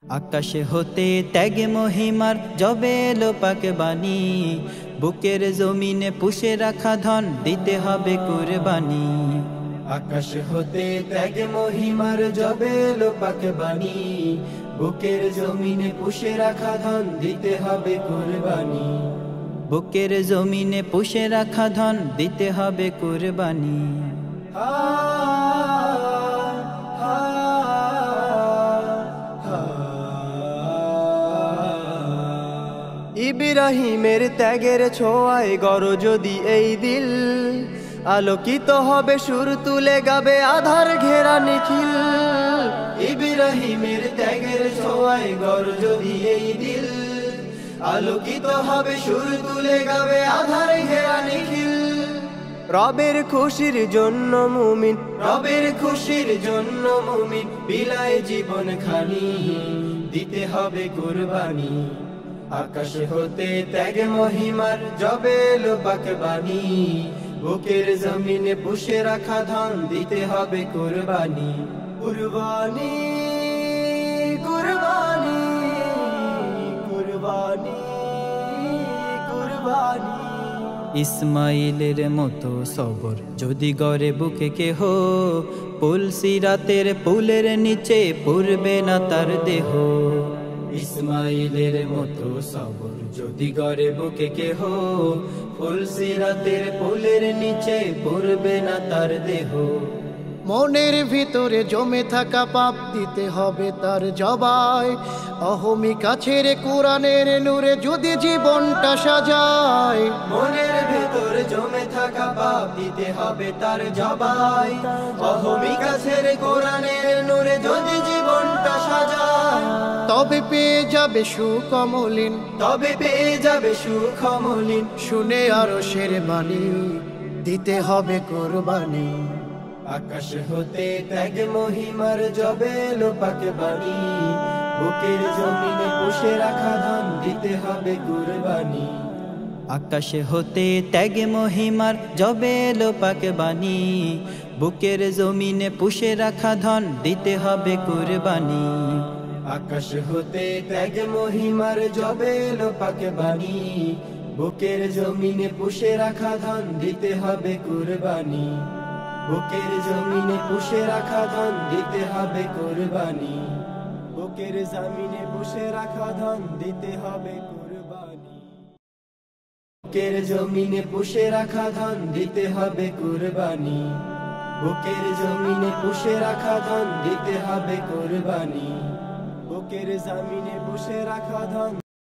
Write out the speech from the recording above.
আকাশে হতে ত্যাগে মহিমার জবে এলো পাক বাণী, বুকের জমিনে পুষে রাখা ধন দিতে হবে কুরবানি। আকাশ হতে ত্যাগে মহিমার জবে এলো পাক বাণী, বুকের জমিনে পুষে রাখা ধন দিতে হবে কুরবানি। বুকের জমিনে পুষে রাখা ধন দিতে হবে কুরবানি। ইব্রাহিমের ত্যাগের ছোঁয়ায় গড় যদি এই দিল, আলোকিত হবে সুর তুলে গাবে আধার ঘেরা নিখিল। ইব্রাহিমের ত্যাগের ছোঁয়ায় গড় যদি এই দিল, আলোকিত হবে সুর তুলে গাবে আধার ঘেরা নিখিল। রবের খুশির জন্য মুমিন, রবের খুশির জন্য মুমিন বিলায় জীবন খানি, দিতে হবে কুরবানি। আকাশ হতে ত্যাগে মহিমার জবে এলো পাক বাণী, বুকের জমিনে পুষে রাখা ধন দিতে হবে কুরবানি। কুরবানি কুরবানি কুরবানি কুরবানি। ইসমাইলের মতো সবর যদি গড়ে বুকে কেহ, পুলসিরাতের পুলের নিচে পুরবে না তার দেহ। ইসমাইলের মতো সবর যদি গড়ে বুকে কেহ, ফুলসিরাতের পুলের নিচে পুরবে না তার দেহ। মনের ভিতরে জমে থাকা পাপ দিতে হবে তার জবাই, অহমিকা ছেড়ে কোরআনের নূরে যদি জীবনটা সাজায়। মনের ভেতরে জমে থাকা পাপ দিতে হবে তার জবাই, অহমিকা ছেড়ে কোরআনের নূরে যদি জীবনটা সাজায়। তবে পেয়ে যাবে সুখ অমলিন, তবে পেয়ে যাবে সুখ অমলিন। শুনে আরশের বাণী দিতে হবে কুরবানি। আকাশ হতে ত্যাগ মহিমার জবে এলো পাক বাণী, বুকের জমিনে পুষে রাখা ধন দিতে হবে কুরবানি। আকাশে হতে ত্যাগে মহিমার জবে এলো পাক বাণী, বুকের জমিনে পুষে রাখা ধন দিতে হবে কুরবানি। আকাশ হতে ত্যাগ মহিমার জবে এলো পাক বাণী, বুকের জমিনে পুষে রাখা ধন দিতে হবে কুরবানি। বুকের জমিনে পুষে রাখা ধন দিতে হবে কুরবানি। বুকের জমিনে পুষে রাখা ধন দিতে হবে কুরবানি। বুকের জমিনে পুষে রাখা ধন দিতে হবে কুরবানি। বুকের জমিনে পুষে রাখা ধন দিতে হবে কুরবানি। বুকের জমিনে পুষে রাখা ধন